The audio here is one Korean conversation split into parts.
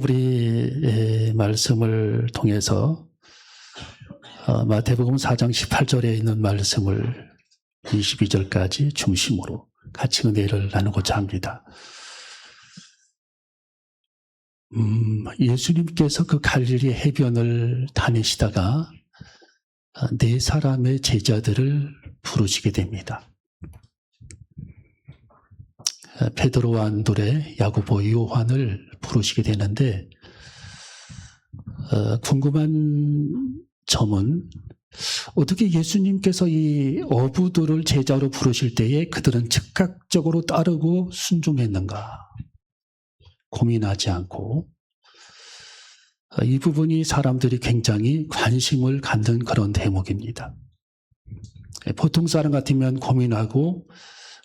우리 말씀을 통해서 마태복음 4장 18절에 있는 말씀을 22절까지 중심으로 같이 은혜를 나누고자 합니다. 예수님께서 그 갈릴리 해변을 다니시다가 네 사람의 제자들을 부르시게 됩니다. 베드로와 안드레, 야고보, 요한을 부르시게 되는데 궁금한 점은 어떻게 예수님께서 이 어부들을 제자로 부르실 때에 그들은 즉각적으로 따르고 순종했는가 고민하지 않고, 이 부분이 사람들이 굉장히 관심을 갖는 그런 대목입니다. 보통 사람 같으면 고민하고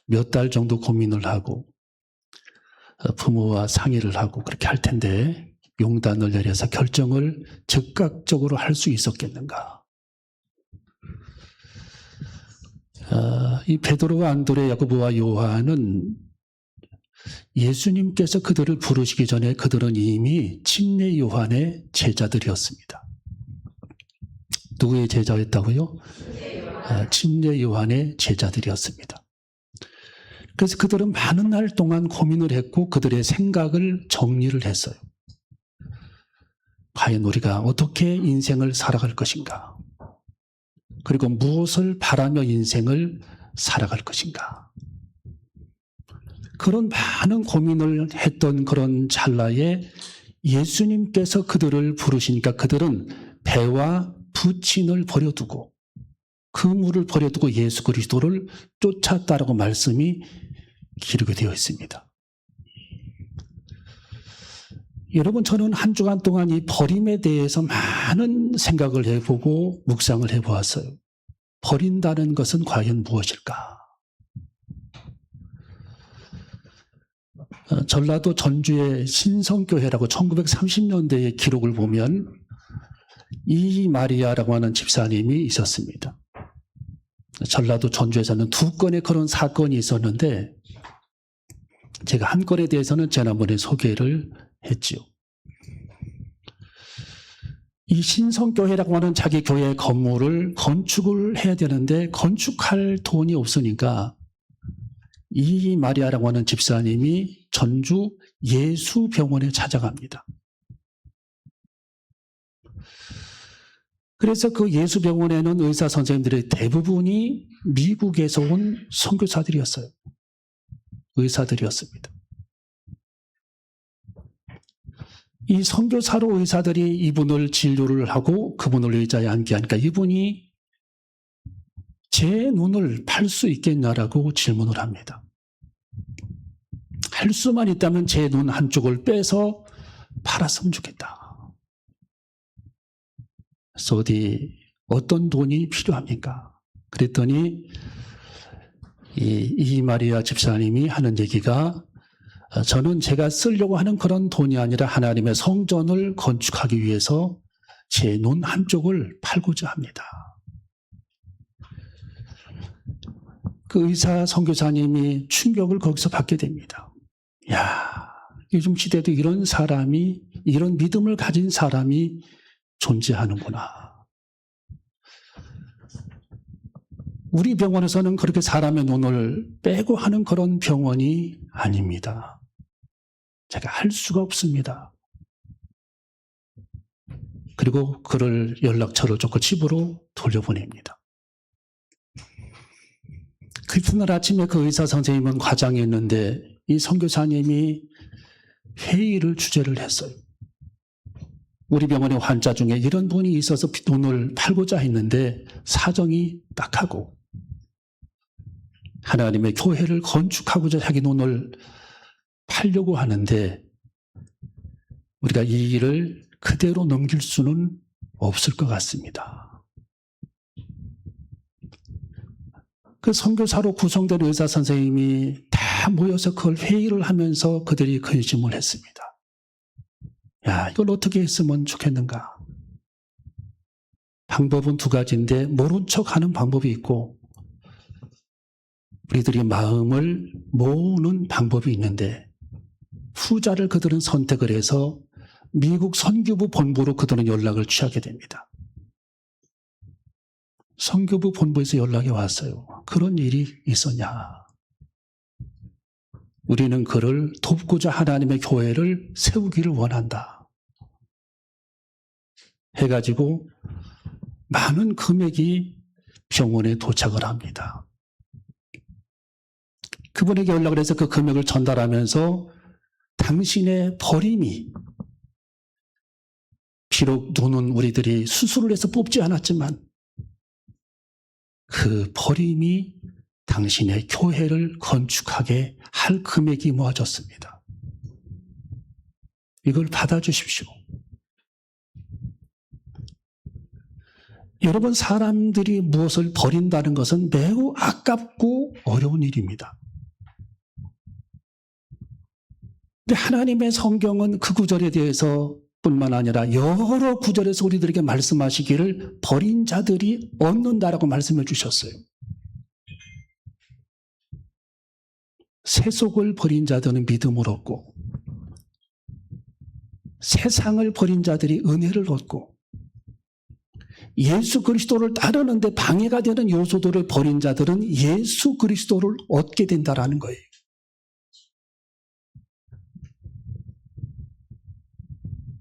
몇 달 정도 고민을 하고 부모와 상의를 하고 그렇게 할 텐데 용단을 내려서 결정을 즉각적으로 할 수 있었겠는가? 이 베드로와 안드레, 야고보와 요한은 예수님께서 그들을 부르시기 전에 그들은 이미 침례 요한의 제자들이었습니다. 누구의 제자였다고요? 침례 요한의 제자들이었습니다. 그래서 그들은 많은 날 동안 고민을 했고 그들의 생각을 정리를 했어요. 과연 우리가 어떻게 인생을 살아갈 것인가? 그리고 무엇을 바라며 인생을 살아갈 것인가? 그런 많은 고민을 했던 그런 찰나에 예수님께서 그들을 부르시니까 그들은 배와 부친을 버려두고 그물을 버려두고 예수 그리스도를 쫓았다라고 말씀이 기록이 되어 있습니다. 여러분, 저는 한 주간 동안 이 버림에 대해서 많은 생각을 해보고 묵상을 해보았어요. 버린다는 것은 과연 무엇일까? 전라도 전주의 신성교회라고 1930년대의 기록을 보면 이 마리아라고 하는 집사님이 있었습니다. 전라도 전주에서는 두 건의 그런 사건이 있었는데 제가 한 건에 대해서는 지난번에 소개를 했지요. 이 신성교회라고 하는 자기 교회 건물을 건축을 해야 되는데 건축할 돈이 없으니까 이 마리아라고 하는 집사님이 전주 예수병원에 찾아갑니다. 그래서 그 예수병원에는 의사 선생님들의 대부분이 미국에서 온 선교사들이었어요. 의사들이었습니다. 이 선교사로 의사들이 이분을 진료를 하고 그분을 의자에 앉게 하니까 이분이 제 눈을 팔 수 있겠냐라고 질문을 합니다. 할 수만 있다면 제 눈 한쪽을 빼서 팔았으면 좋겠다. 그래서 어떤 돈이 필요합니까? 그랬더니 이 마리아 집사님이 하는 얘기가 저는 제가 쓰려고 하는 그런 돈이 아니라 하나님의 성전을 건축하기 위해서 제 눈 한쪽을 팔고자 합니다. 그 의사 선교사님이 충격을 거기서 받게 됩니다. 야, 요즘 시대도 이런 사람이, 이런 믿음을 가진 사람이 존재하는구나. 우리 병원에서는 그렇게 사람의 눈을 빼고 하는 그런 병원이 아닙니다. 제가 할 수가 없습니다. 그리고 그를 연락처를 줬고 집으로 돌려보냅니다. 그 이튿날 아침에 그 의사 선생님은 과장이 있는데 이 선교사님이 회의를 주재를 했어요. 우리 병원의 환자 중에 이런 분이 있어서 돈을 팔고자 했는데 사정이 딱하고 하나님의 교회를 건축하고자 자기 돈을 팔려고 하는데 우리가 이 일을 그대로 넘길 수는 없을 것 같습니다. 그 선교사로 구성된 의사 선생님이 다 모여서 그걸 회의를 하면서 그들이 근심을 했습니다. 야, 이걸 어떻게 했으면 좋겠는가? 방법은 두 가지인데 모른 척하는 방법이 있고 우리들이 마음을 모으는 방법이 있는데 후자를 그들은 선택을 해서 미국 선교부 본부로 그들은 연락을 취하게 됩니다. 선교부 본부에서 연락이 왔어요. 그런 일이 있었냐? 우리는 그를 돕고자 하나님의 교회를 세우기를 원한다. 해가지고 많은 금액이 병원에 도착을 합니다. 그분에게 연락을 해서 그 금액을 전달하면서 당신의 버림이, 비록 눈은 우리들이 수술을 해서 뽑지 않았지만 그 버림이 당신의 교회를 건축하게 할 금액이 모아졌습니다. 이걸 받아주십시오. 여러분, 사람들이 무엇을 버린다는 것은 매우 아깝고 어려운 일입니다. 근데 하나님의 성경은 그 구절에 대해서 뿐만 아니라 여러 구절에서 우리들에게 말씀하시기를 버린 자들이 얻는다라고 말씀해 주셨어요. 세속을 버린 자들은 믿음을 얻고, 세상을 버린 자들이 은혜를 얻고, 예수 그리스도를 따르는데 방해가 되는 요소들을 버린 자들은 예수 그리스도를 얻게 된다라는 거예요.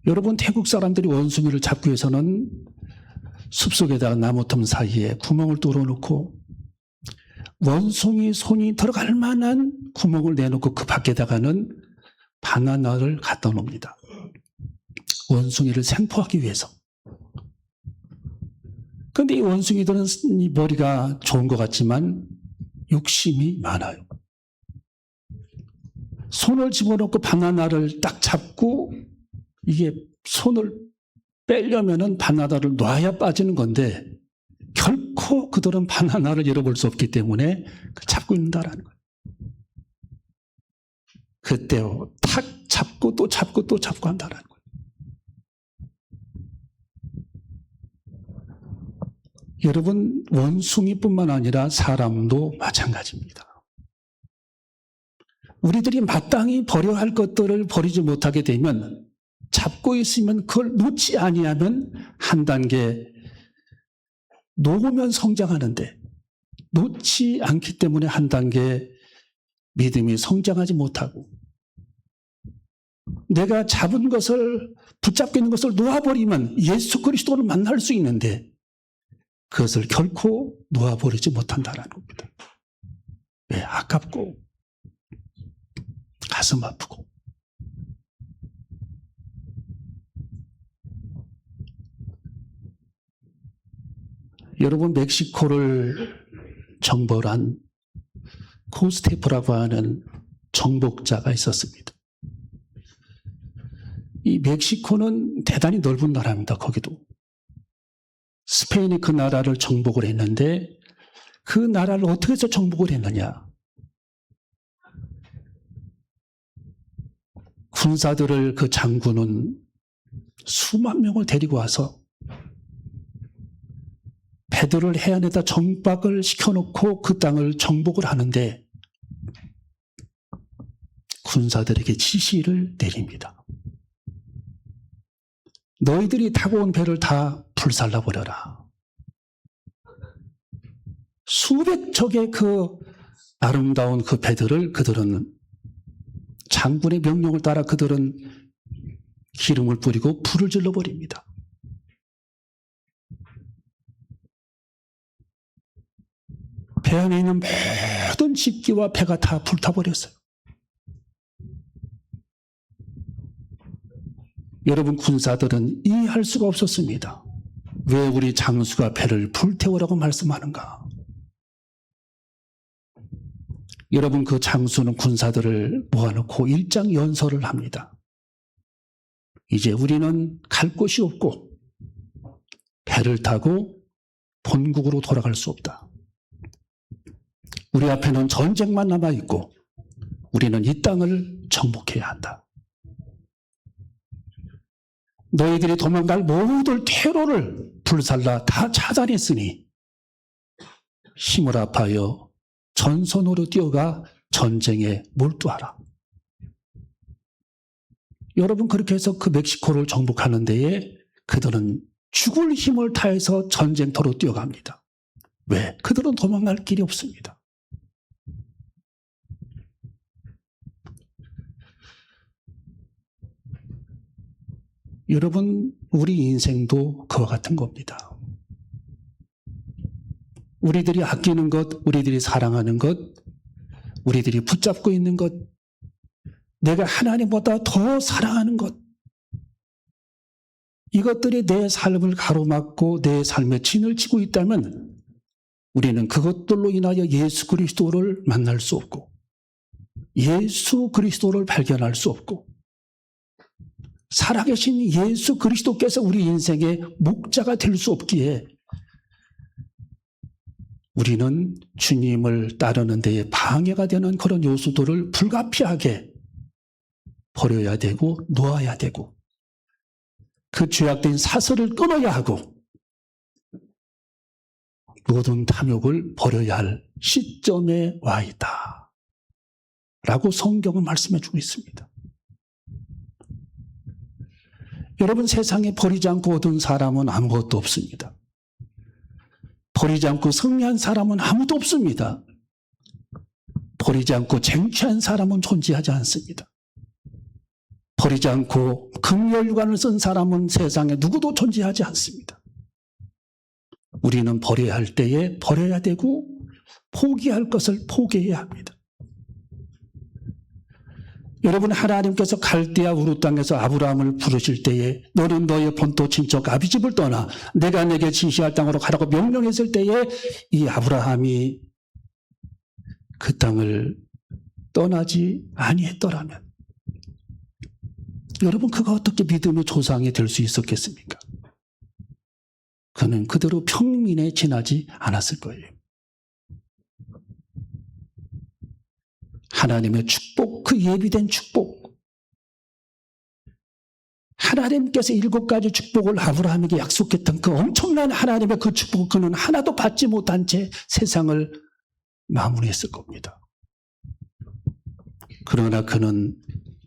여러분, 태국 사람들이 원숭이를 잡기 위해서는 숲속에다가 나무틈 사이에 구멍을 뚫어놓고 원숭이 손이 들어갈 만한 구멍을 내놓고 그 밖에다가는 바나나를 갖다 놓습니다. 원숭이를 생포하기 위해서. 그런데 이 원숭이들은 이 머리가 좋은 것 같지만 욕심이 많아요. 손을 집어넣고 바나나를 딱 잡고 이게 손을 빼려면은 바나나를 놔야 빠지는 건데 결코 그들은 바나나를 잃어볼 수 없기 때문에 잡고 있는다라는 거예요. 그때 탁 잡고 또 잡고 또 잡고 한다라는 거예요. 여러분, 원숭이뿐만 아니라 사람도 마찬가지입니다. 우리들이 마땅히 버려야 할 것들을 버리지 못하게 되면, 잡고 있으면 그걸 놓지 아니하면 한 단계 놓으면 성장하는데, 놓지 않기 때문에 한 단계 믿음이 성장하지 못하고, 내가 잡은 것을, 붙잡고 있는 것을 놓아버리면 예수 그리스도를 만날 수 있는데 그것을 결코 놓아버리지 못한다는 겁니다. 왜? 아깝고 가슴 아프고. 여러분, 멕시코를 정벌 한 코스테프라고 하는 정복자가 있었습니다. 이 멕시코는 대단히 넓은 나라입니다. 거기도. 스페인이 그 나라를 정복을 했는데 그 나라를 어떻게 해서 정복을 했느냐. 군사들을, 그 장군은 수만 명을 데리고 와서 배들을 해안에다 정박을 시켜놓고 그 땅을 정복을 하는데 군사들에게 지시를 내립니다. 너희들이 타고 온 배를 다 불살라버려라. 수백 척의 그 아름다운 그 배들을 그들은 장군의 명령을 따라 그들은 기름을 뿌리고 불을 질러버립니다. 배 안에 있는 모든 집기와 배가 다 불타버렸어요. 여러분, 군사들은 이해할 수가 없었습니다. 왜 우리 장수가 배를 불태우라고 말씀하는가? 여러분, 그 장수는 군사들을 모아놓고 일장연설을 합니다. 이제 우리는 갈 곳이 없고 배를 타고 본국으로 돌아갈 수 없다. 우리 앞에는 전쟁만 남아있고 우리는 이 땅을 정복해야 한다. 너희들이 도망갈 모든 퇴로를 불살라 다 차단했으니 힘을 합하여 전선으로 뛰어가 전쟁에 몰두하라. 여러분 그렇게 해서 그 멕시코를 정복하는 데에 그들은 죽을 힘을 다해서 전쟁터로 뛰어갑니다. 왜? 그들은 도망갈 길이 없습니다. 여러분, 우리 인생도 그와 같은 겁니다. 우리들이 아끼는 것, 우리들이 사랑하는 것, 우리들이 붙잡고 있는 것, 내가 하나님보다 더 사랑하는 것, 이것들이 내 삶을 가로막고 내 삶의 진을 치고 있다면 우리는 그것들로 인하여 예수 그리스도를 만날 수 없고 예수 그리스도를 발견할 수 없고 살아계신 예수 그리스도께서 우리 인생의 목자가 될 수 없기에 우리는 주님을 따르는 데에 방해가 되는 그런 요소들을 불가피하게 버려야 되고 놓아야 되고 그 죄악된 사슬을 끊어야 하고 모든 탐욕을 버려야 할 시점에 와 있다 라고 성경은 말씀해 주고 있습니다. 여러분, 세상에 버리지 않고 얻은 사람은 아무것도 없습니다. 버리지 않고 승리한 사람은 아무도 없습니다. 버리지 않고 쟁취한 사람은 존재하지 않습니다. 버리지 않고 긍휼관을 쓴 사람은 세상에 누구도 존재하지 않습니다. 우리는 버려야 할 때에 버려야 되고 포기할 것을 포기해야 합니다. 여러분, 하나님께서 갈대아 우루 땅에서 아브라함을 부르실 때에 너는 너의 본토 친척 아비집을 떠나 내가 내게 지시할 땅으로 가라고 명령했을 때에 이 아브라함이 그 땅을 떠나지 아니했더라면 여러분, 그가 어떻게 믿음의 조상이 될 수 있었겠습니까? 그는 그대로 평민에 지나지 않았을 거예요. 하나님의 축복, 그 예비된 축복. 하나님께서 7가지 축복을 아브라함에게 약속했던 그 엄청난 하나님의 그 축복을 그는 하나도 받지 못한 채 세상을 마무리했을 겁니다. 그러나 그는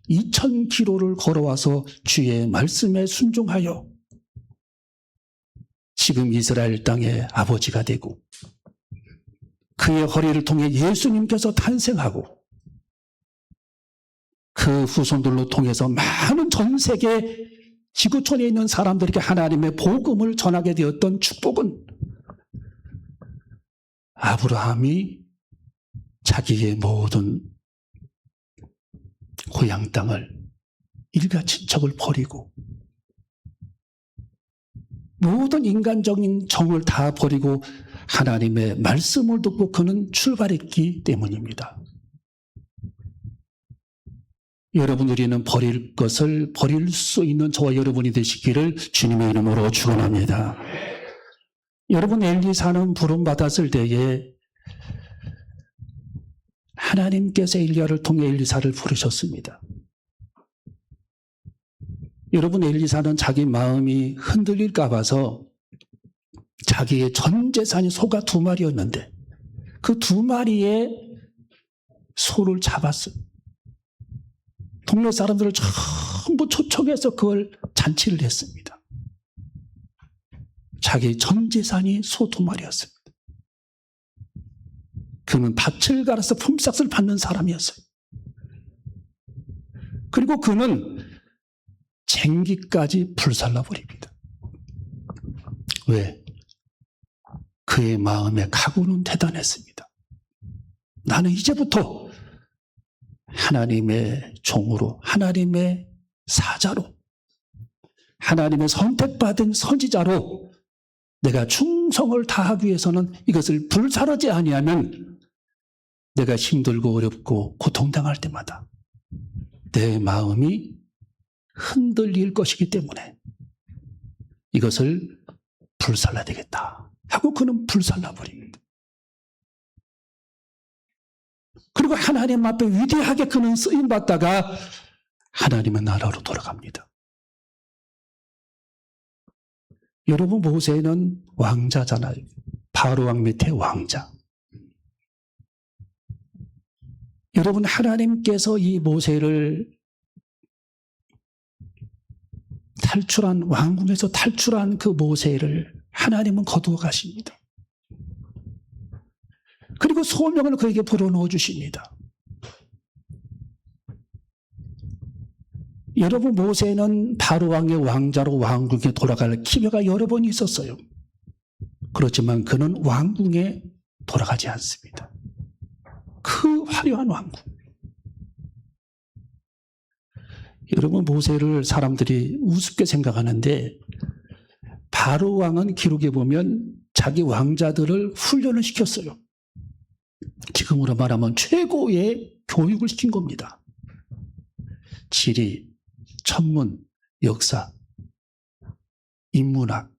2000km를 걸어와서 주의 말씀에 순종하여 지금 이스라엘 땅의 아버지가 되고 그의 허리를 통해 예수님께서 탄생하고 그 후손들로 통해서 많은 전 세계 지구촌에 있는 사람들에게 하나님의 복음을 전하게 되었던 축복은 아브라함이 자기의 모든 고향 땅을 일가 친척을 버리고 모든 인간적인 정을 다 버리고 하나님의 말씀을 듣고 그는 출발했기 때문입니다. 여러분, 우리는 버릴 것을 버릴 수 있는 저와 여러분이 되시기를 주님의 이름으로 축원합니다. 여러분, 엘리사는 부름받았을 때에 하나님께서 엘리야를 통해 엘리사를 부르셨습니다. 여러분, 엘리사는 자기 마음이 흔들릴까 봐서 자기의 전 재산이 소가 2마리였는데 그 2마리의 소를 잡았어요. 동네 사람들을 전부 초청해서 그걸 잔치를 했습니다. 자기 전 재산이 소 2마리였습니다. 그는 밭을 갈아서 품삯을 받는 사람이었어요. 그리고 그는 쟁기까지 불살라버립니다. 왜? 그의 마음의 각오는 대단했습니다. 나는 이제부터 하나님의 종으로, 하나님의 사자로, 하나님의 선택받은 선지자로 내가 충성을 다하기 위해서는 이것을 불사르지 아니하면 내가 힘들고 어렵고 고통당할 때마다 내 마음이 흔들릴 것이기 때문에 이것을 불살라야 되겠다 하고 그는 불살라버립니다. 그리고 하나님 앞에 위대하게 그는 쓰임받다가 하나님의 나라로 돌아갑니다. 여러분, 모세는 왕자잖아요. 바로 왕 밑에 왕자. 여러분, 하나님께서 이 모세를 왕궁에서 탈출한 그 모세를 하나님은 거두어 가십니다. 그리고 소명을 그에게 불어넣어 주십니다. 여러분, 모세는 바로 왕의 왕자로 왕궁에 돌아갈 기회가 여러 번 있었어요. 그렇지만 그는 왕궁에 돌아가지 않습니다. 그 화려한 왕궁. 여러분, 모세를 사람들이 우습게 생각하는데 바로 왕은 기록에 보면 자기 왕자들을 훈련을 시켰어요. 지금으로 말하면 최고의 교육을 시킨 겁니다. 지리, 천문, 역사, 인문학,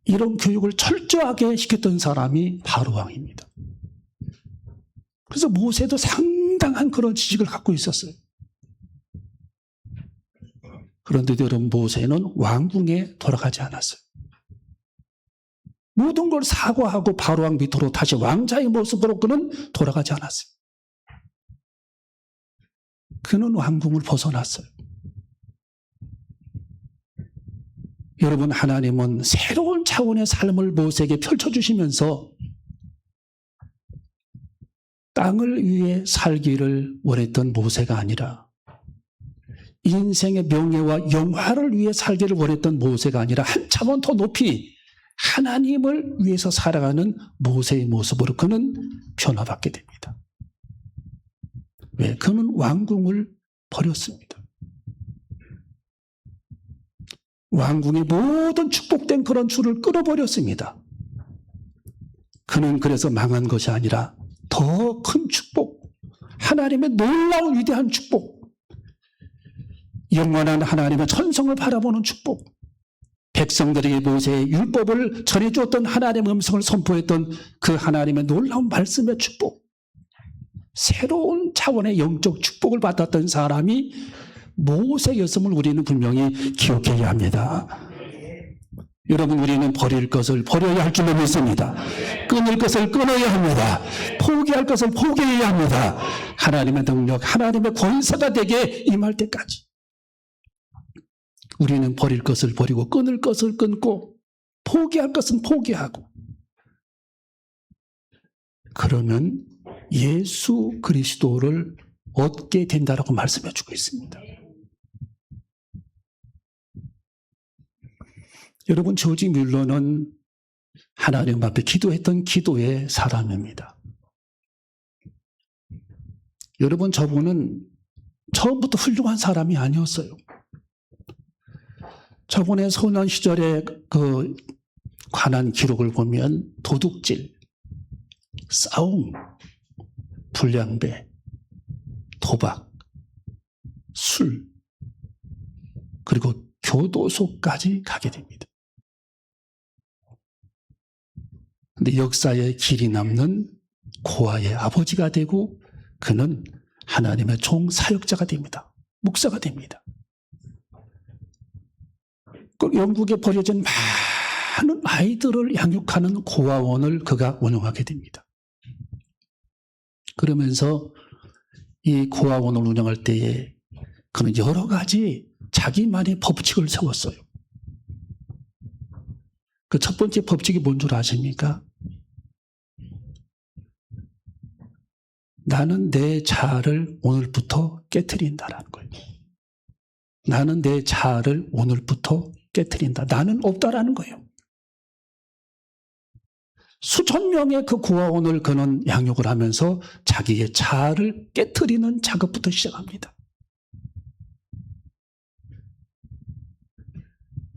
이런 교육을 철저하게 시켰던 사람이 바로 왕입니다. 그래서 모세도 상당한 그런 지식을 갖고 있었어요. 그런데도 여러분, 모세는 왕궁에 돌아가지 않았어요. 모든 걸 사과하고 바로 왕 밑으로 다시 왕자의 모습으로 그는 돌아가지 않았어요. 그는 왕궁을 벗어났어요. 여러분, 하나님은 새로운 차원의 삶을 모세에게 펼쳐주시면서 땅을 위해 살기를 원했던 모세가 아니라 인생의 명예와 영화를 위해 살기를 원했던 모세가 아니라 한 차원 더 높이 하나님을 위해서 살아가는 모세의 모습으로 그는 변화받게 됩니다. 왜? 그는 왕궁을 버렸습니다. 왕궁의 모든 축복된 그런 줄을 끊어버렸습니다. 그는 그래서 망한 것이 아니라 더 큰 축복, 하나님의 놀라운 위대한 축복, 영원한 하나님의 천성을 바라보는 축복, 백성들에게 모세의 율법을 전해주었던 하나님의 음성을 선포했던 그 하나님의 놀라운 말씀의 축복, 새로운 차원의 영적 축복을 받았던 사람이 모세였음을 우리는 분명히 기억해야 합니다. 여러분, 우리는 버릴 것을 버려야 할 줄로 믿습니다. 끊을 것을 끊어야 합니다. 포기할 것을 포기해야 합니다. 하나님의 능력, 하나님의 권세가 되게 임할 때까지 우리는 버릴 것을 버리고 끊을 것을 끊고 포기할 것은 포기하고, 그러면 예수 그리스도를 얻게 된다라고 말씀해 주고 있습니다. 여러분, 조지 뮬러는 하나님 앞에 기도했던 기도의 사람입니다. 여러분, 저분은 처음부터 훌륭한 사람이 아니었어요. 저분의 소년 시절에 그 관한 기록을 보면 도둑질, 싸움, 불량배, 도박, 술, 그리고 교도소까지 가게 됩니다. 근데 역사에 길이 남는 고아의 아버지가 되고 그는 하나님의 종 사역자가 됩니다. 목사가 됩니다. 그 영국에 버려진 많은 아이들을 양육하는 고아원을 그가 운영하게 됩니다. 그러면서 이 고아원을 운영할 때에 그는 여러 가지 자기만의 법칙을 세웠어요. 그 첫 번째 법칙이 뭔 줄 아십니까? 나는 내 자아를 오늘부터 깨트린다라는 거예요. 나는 내 자아를 오늘부터 깨트린다. 나는 없다라는 거예요. 수천 명의 그 고아원을 그는 양육을 하면서 자기의 자아를 깨트리는 작업부터 시작합니다.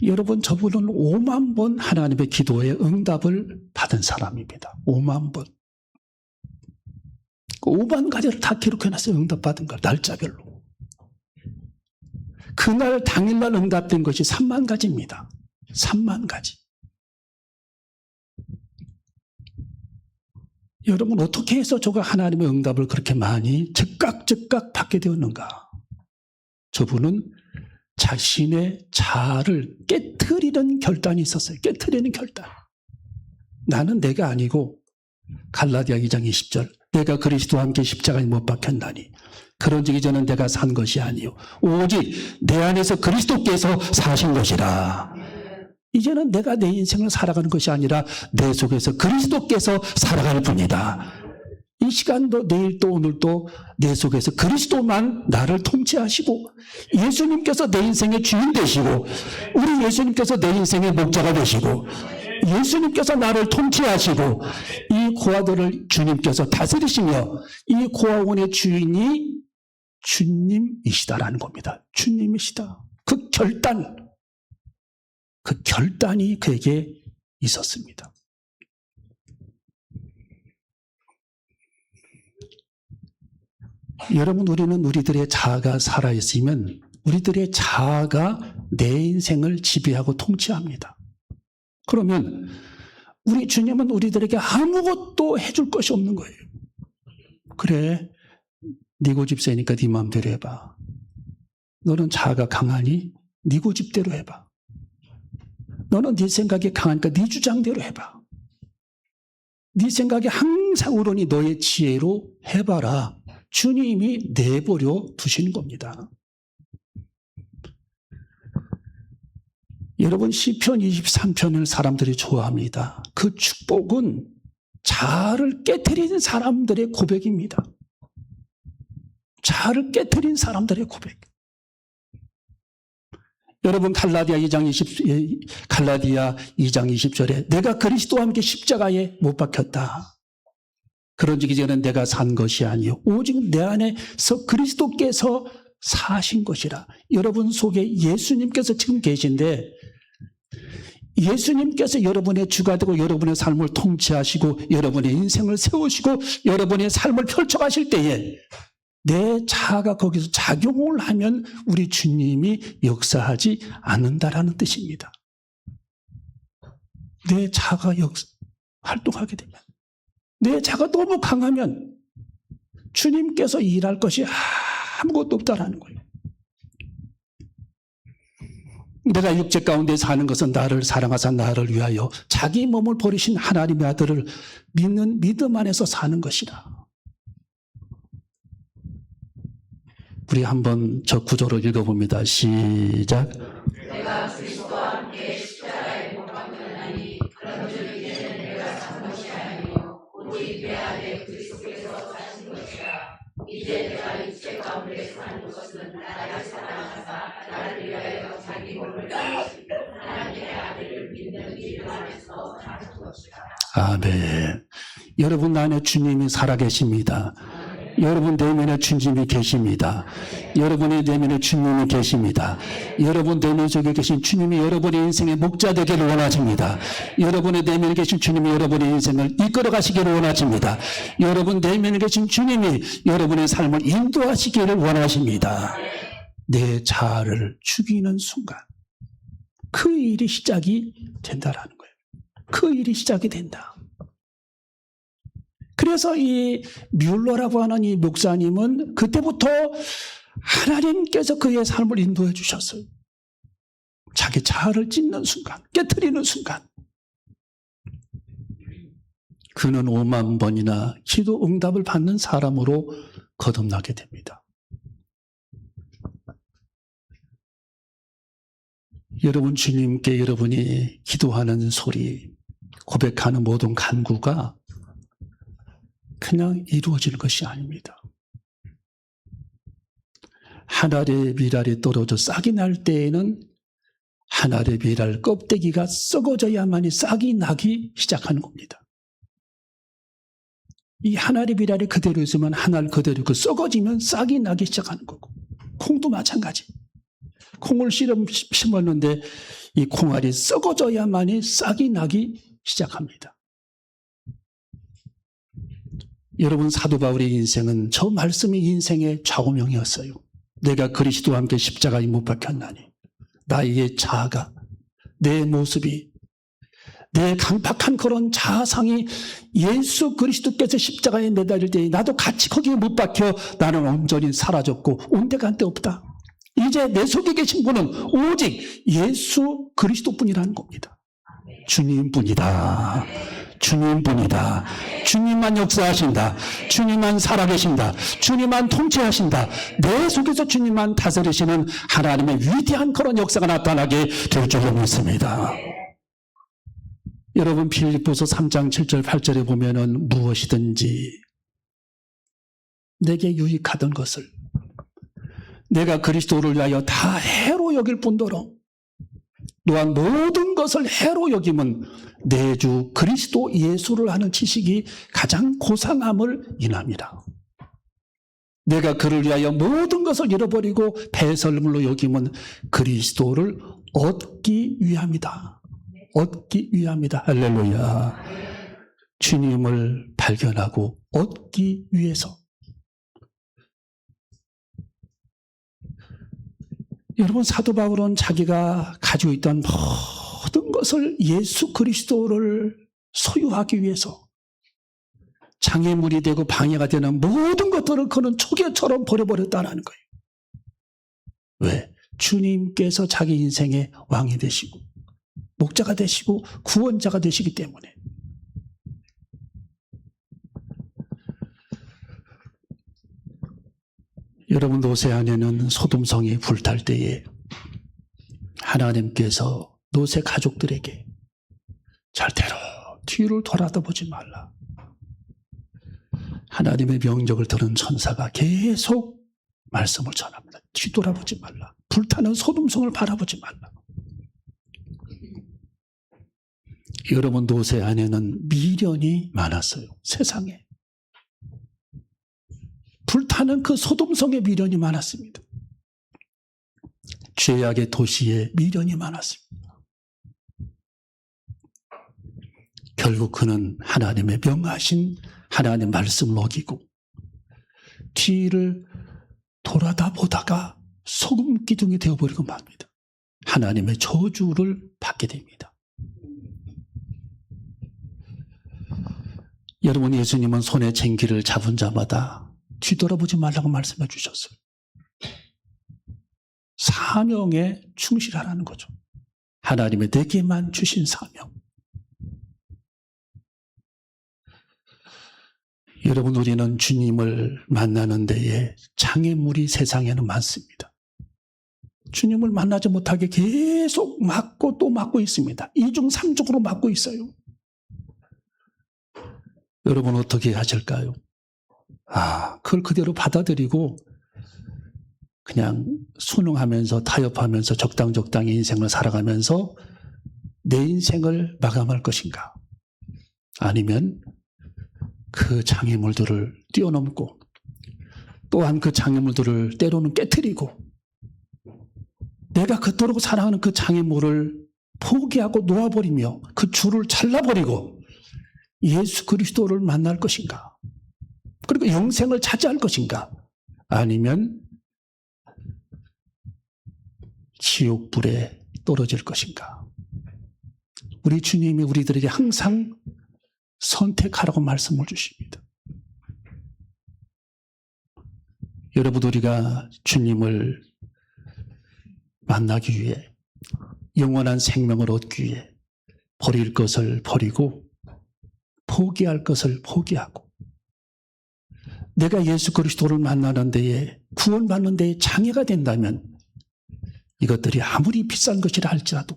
여러분, 저분은 5만 번 하나님의 기도에 응답을 받은 사람입니다. 5만 번. 그 5만 가지를 다 기록해놨어요. 응답받은 걸 날짜별로. 그날 당일날 응답된 것이 3만 가지입니다. 3만 가지. 여러분, 어떻게 해서 저가 하나님의 응답을 그렇게 많이 즉각 받게 되었는가? 저분은 자신의 자아를 깨트리는 결단이 있었어요. 깨트리는 결단. 나는 내가 아니고 갈라디아 2장 20절 내가 그리스도와 함께 십자가에 못 박혔나니 그런즉 이제는 내가 산 것이 아니요 오직 내 안에서 그리스도께서 사신 것이라. 이제는 내가 내 인생을 살아가는 것이 아니라 내 속에서 그리스도께서 살아갈 뿐이다. 이 시간도 내일도 오늘도 내 속에서 그리스도만 나를 통치하시고 예수님께서 내 인생의 주인 되시고 우리 예수님께서 내 인생의 목자가 되시고 예수님께서 나를 통치하시고 이 고아들을 주님께서 다스리시며 이 고아원의 주인이 주님이시다라는 겁니다. 주님이시다. 그 결단이 그에게 있었습니다. 여러분, 우리는 우리들의 자아가 살아있으면 우리들의 자아가 내 인생을 지배하고 통치합니다. 그러면 우리 주님은 우리들에게 아무것도 해줄 것이 없는 거예요. 그래, 네 고집세니까 네 마음대로 해봐. 너는 자아가 강하니 네 고집대로 해봐. 너는 네 생각이 강하니까 네 주장대로 해봐. 네 생각이 항상 옳으니 너의 지혜로 해봐라. 주님이 내버려 두시는 겁니다. 여러분, 시편 23편을 사람들이 좋아합니다. 그 축복은 자아를 깨트린 사람들의 고백입니다. 자아를 깨트린 사람들의 고백. 여러분, 갈라디아 2장 20절에 내가 그리스도와 함께 십자가에 못 박혔다. 그런즉 이제는 내가 산 것이 아니요 오직 내 안에서 그리스도께서 사신 것이라. 여러분 속에 예수님께서 지금 계신데 예수님께서 여러분의 주가 되고 여러분의 삶을 통치하시고 여러분의 인생을 세우시고 여러분의 삶을 펼쳐가실 때에 내 자아가 거기서 작용을 하면 우리 주님이 역사하지 않는다라는 뜻입니다. 내 자아가 활동하게 되면, 내 자아가 너무 강하면 주님께서 일할 것이 아무것도 없다라는 거예요. 내가 육체 가운데 사는 것은 나를 사랑하사 나를 위하여 자기 몸을 버리신 하나님의 아들을 믿는 믿음 안에서 사는 것이라. 우리 한번 저 구절을 읽어봅니다. 시작. 내가 그리스도와 함께 십자가에 못 박혔나니 그런즉 이제는 내가 산 것이 아니요 오직 내 안에 그리스도께서 사신 것이라. 이제 내가 육체 가운데 사는 것은 나를 사랑하사 나를 위하여 자기 몸을 버리신 하나님의 아들을 믿는 믿음 안에서 사는 것이라. 아멘. 여러분 안에 주님이 살아계십니다. 여러분 내면에 주님이 계십니다. 여러분의 내면에 주님이 계십니다. 여러분 내면 속에 계신 주님이 여러분의 인생의 목자 되기를 원하십니다. 여러분의 내면에 계신 주님이 여러분의 인생을 이끌어 가시기를 원하십니다. 여러분 내면에 계신 주님이 여러분의 삶을 인도하시기를 원하십니다. 내 자아를 죽이는 순간 그 일이 시작이 된다라는 거예요. 그 일이 시작이 된다. 그래서 이 뮬러라고 하는 이 목사님은 그때부터 하나님께서 그의 삶을 인도해 주셨어요. 자기 자아를 찢는 순간, 깨트리는 순간 그는 5만 번이나 기도 응답을 받는 사람으로 거듭나게 됩니다. 여러분 주님께 여러분이 기도하는 소리, 고백하는 모든 간구가 그냥 이루어질 것이 아닙니다. 한 알의 밀알이 떨어져 싹이 날 때에는 한 알의 밀알 껍데기가 썩어져야만이 싹이 나기 시작하는 겁니다. 이 한 알의 밀알이 그대로 있으면 한 알 그대로 있고 썩어지면 싹이 나기 시작하는 거고, 콩도 마찬가지. 콩을 심었는데 이 콩알이 썩어져야만이 싹이 나기 시작합니다. 여러분 사도 바울의 인생은 저 말씀이 인생의 좌우명이었어요. 내가 그리스도와 함께 십자가에 못 박혔나니 나의 자아가, 내 모습이, 내 강팍한 그런 자아상이 예수 그리스도께서 십자가에 매달릴 때 나도 같이 거기에 못 박혀 나는 온전히 사라졌고 온데간데 없다. 이제 내 속에 계신 분은 오직 예수 그리스도뿐이라는 겁니다. 주님뿐이다. 주님뿐이다. 주님만 역사하신다. 주님만 살아계신다. 주님만 통치하신다. 내 속에서 주님만 다스리시는 하나님의 위대한 그런 역사가 나타나게 될 줄로 믿습니다. 여러분, 빌립보서 3장 7절 8절에 보면은 무엇이든지 내게 유익하던 것을 내가 그리스도를 위하여 다 해로 여길 뿐더러 또한 모든 것을 해로 여김은 내 주 그리스도 예수를 아는 지식이 가장 고상함을 인함이라. 내가 그를 위하여 모든 것을 잃어버리고 배설물로 여김은 그리스도를 얻기 위함이다. 얻기 위함이다. 할렐루야. 주님을 발견하고 얻기 위해서. 여러분, 사도 바울은 자기가 가지고 있던 모든 것을 예수 그리스도를 소유하기 위해서 장애물이 되고 방해가 되는 모든 것들을 그는 초계처럼 버려버렸다는 거예요. 왜? 주님께서 자기 인생의 왕이 되시고 목자가 되시고 구원자가 되시기 때문에. 여러분, 노새 안에는 소돔성이 불탈 때에 하나님께서 노새 가족들에게 절대로 뒤를 돌아다보지 말라. 하나님의 명령을 들은 천사가 계속 말씀을 전합니다. 뒤돌아보지 말라. 불타는 소돔성을 바라보지 말라. 여러분, 노새 안에는 미련이 많았어요. 세상에. 불타는 그 소돔성에 미련이 많았습니다. 죄악의 도시에 미련이 많았습니다. 결국 그는 하나님의 명하신 하나님의 말씀을 어기고 뒤를 돌아다 보다가 소금 기둥이 되어버리고 맙니다. 하나님의 저주를 받게 됩니다. 여러분, 예수님은 손에 쟁기를 잡은 자마다 뒤돌아보지 말라고 말씀해 주셨어요. 사명에 충실하라는 거죠. 하나님의 내게만 주신 사명. 여러분, 우리는 주님을 만나는 데에 장애물이 세상에는 많습니다. 주님을 만나지 못하게 계속 막고 또 막고 있습니다. 이중 삼중으로 막고 있어요. 여러분, 어떻게 하실까요? 그걸 그대로 받아들이고 그냥 순응하면서 타협하면서 적당히 인생을 살아가면서 내 인생을 마감할 것인가? 아니면 그 장애물들을 뛰어넘고 또한 그 장애물들을 때로는 깨트리고 내가 그토록 사랑하는 그 장애물을 포기하고 놓아버리며 그 줄을 잘라버리고 예수 그리스도를 만날 것인가? 그리고 영생을 차지할 것인가? 아니면 지옥불에 떨어질 것인가? 우리 주님이 우리들에게 항상 선택하라고 말씀을 주십니다. 여러분, 우리가 주님을 만나기 위해 영원한 생명을 얻기 위해 버릴 것을 버리고 포기할 것을 포기하고 내가 예수 그리스도를 만나는 데에 구원받는 데에 장애가 된다면 이것들이 아무리 비싼 것이라 할지라도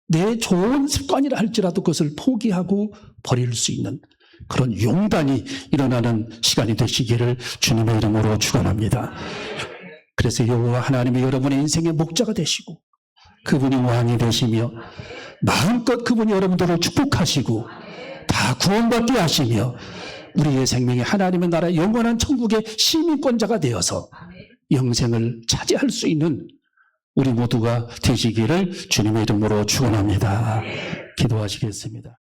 내 좋은 습관이라 할지라도 그것을 포기하고 버릴 수 있는 그런 용단이 일어나는 시간이 되시기를 주님의 이름으로 축원합니다. 그래서 여호와 하나님이 여러분의 인생의 목자가 되시고 그분이 왕이 되시며 마음껏 그분이 여러분들을 축복하시고 다 구원받게 하시며 우리의 생명이 하나님의 나라의 영원한 천국의 시민권자가 되어서 영생을 차지할 수 있는 우리 모두가 되시기를 주님의 이름으로 축원합니다. 기도하시겠습니다.